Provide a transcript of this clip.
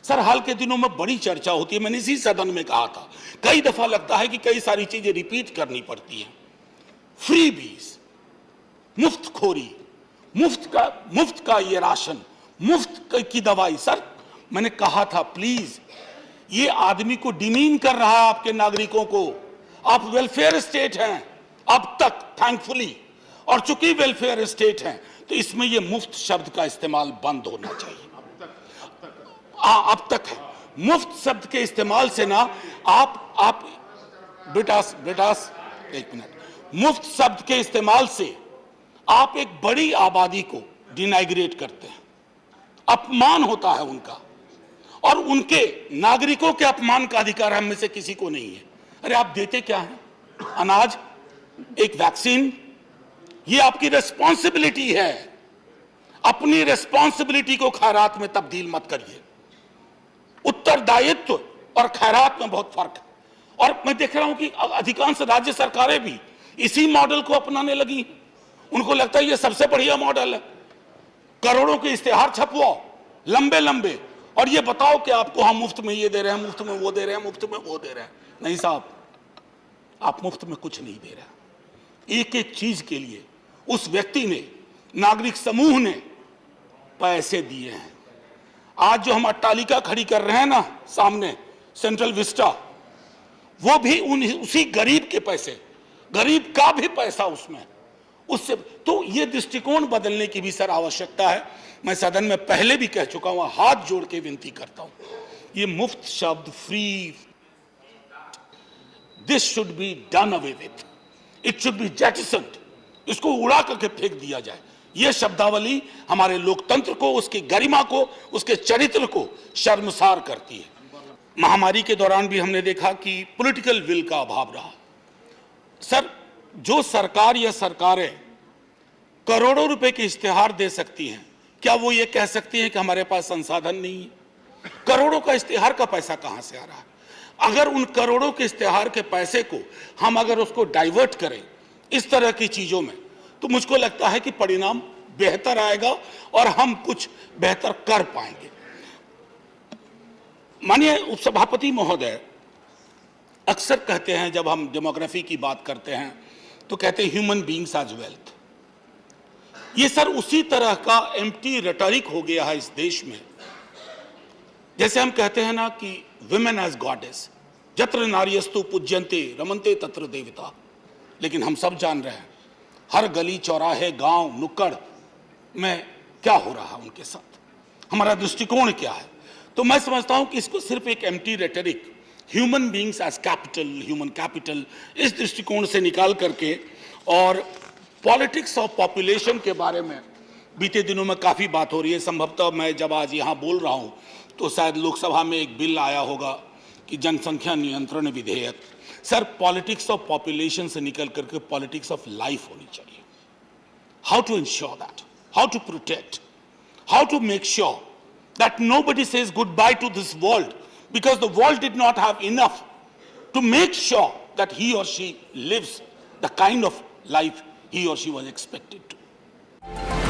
Sir हाल के दिनों में बड़ी चर्चा होती है, मैंने इसी सदन में कहा था, कई दफा लगता है कि कई सारी चीजें रिपीट करनी पड़ती हैं। फ्री बीज, मुफ्तखोरी, मुफ्त का ये राशन, मुफ्त की दवाई। सर मैंने कहा था प्लीज, ये आदमी को डिमीन कर रहा है आपके नागरिकों को। आप वेलफेयर स्टेट हैं अब तक थैंकफुली, और चूंकि वेलफेयर स्टेट हैं तो इसमें ये मुफ्त शब्द का इस्तेमाल बंद होना चाहिए। अब तक है मुफ्त शब्द के इस्तेमाल से ना आप बेटास एक मिनट, मुफ्त शब्द के इस्तेमाल से आप एक बड़ी आबादी को डिनाइग्रेट करते हैं, अपमान होता है उनका, और उनके नागरिकों के अपमान का अधिकार हम में से किसी को नहीं है। अरे आप देते क्या हैं? अनाज, एक वैक्सीन, ये आपकी रेस्पॉन्सिबिलिटी है। अपनी रेस्पॉन्सिबिलिटी को खैरात में तब्दील मत करिए। उत्तरदायित्व और खैरात में बहुत फर्क है। और मैं देख रहा हूं कि अधिकांश राज्य सरकारें भी इसी मॉडल को अपनाने लगी। उनको लगता है ये सबसे बढ़िया मॉडल है। करोड़ों के इश्तेहार छपवाओ लंबे लंबे, और ये बताओ कि आपको हम मुफ्त में ये दे रहे हैं, मुफ्त में वो दे रहे हैं, मुफ्त में वो दे रहे हैं। नहीं साहब, आप मुफ्त में कुछ नहीं दे रहे। एक एक चीज के लिए उस व्यक्ति ने, नागरिक समूह ने पैसे दिए हैं। आज जो हम अट्टालिका खड़ी कर रहे हैं ना सामने, सेंट्रल विस्टा, वो भी उसी गरीब के पैसे, गरीब का भी पैसा उसमें, उससे। तो ये दृष्टिकोण बदलने की भी सर आवश्यकता है। मैं सदन में पहले भी कह चुका हूं, हाथ जोड़ के विनती करता हूं, ये मुफ्त शब्द, free, this should be done away with, it should be jettisoned, इसको उड़ा करके फेंक दिया जाए। यह शब्दावली हमारे लोकतंत्र को, उसकी गरिमा को, उसके चरित्र को शर्मसार करती है। महामारी के दौरान भी हमने देखा कि पॉलिटिकल विल का अभाव रहा। सर जो सरकार या सरकारें करोड़ों रुपए के इश्तेहार दे सकती हैं, क्या वो ये कह सकती हैं कि हमारे पास संसाधन नहीं है? करोड़ों का इश्तेहार का पैसा कहां से आ रहा है? अगर उन करोड़ों के इश्तेहार के पैसे को हम अगर उसको डाइवर्ट करें इस तरह की चीजों में, तो मुझको लगता है कि परिणाम बेहतर आएगा और हम कुछ बेहतर कर पाएंगे। माननीय उपसभापति महोदय अक्सर कहते हैं, जब हम डेमोग्राफी की बात करते हैं तो कहते हैं ह्यूमन बीइंग्स एज वेल्थ। ये सर उसी तरह का एम्प्टी रेटोरिक हो गया है इस देश में, जैसे हम कहते हैं ना कि विमेन एज गॉडेस, जत्र नार्यस्तु पूज्यन्ते रमन्ते तत्र देवता। लेकिन हम सब जान रहे हैं हर गली चौराहे गांव नुक्कड़ में क्या हो रहा है उनके साथ, हमारा दृष्टिकोण क्या है। तो मैं समझता हूं कि इसको सिर्फ एक empty rhetoric, human beings as capital, human capital, इस दृष्टिकोण से निकाल करके, और पॉलिटिक्स ऑफ पॉपुलेशन के बारे में बीते दिनों में काफ़ी बात हो रही है। संभवतः मैं जब आज यहाँ बोल रहा हूँ तो शायद लोकसभा में एक बिल आया होगा कि जनसंख्या नियंत्रण विधेयक। सर पॉलिटिक्स ऑफ पॉपुलेशन से निकल करके पॉलिटिक्स ऑफ लाइफ होनी चाहिए। How to ensure that, how to protect, how to make sure that nobody says goodbye to this world because the world did not have enough to make sure that he or she lives the kind of life he or she was expected to.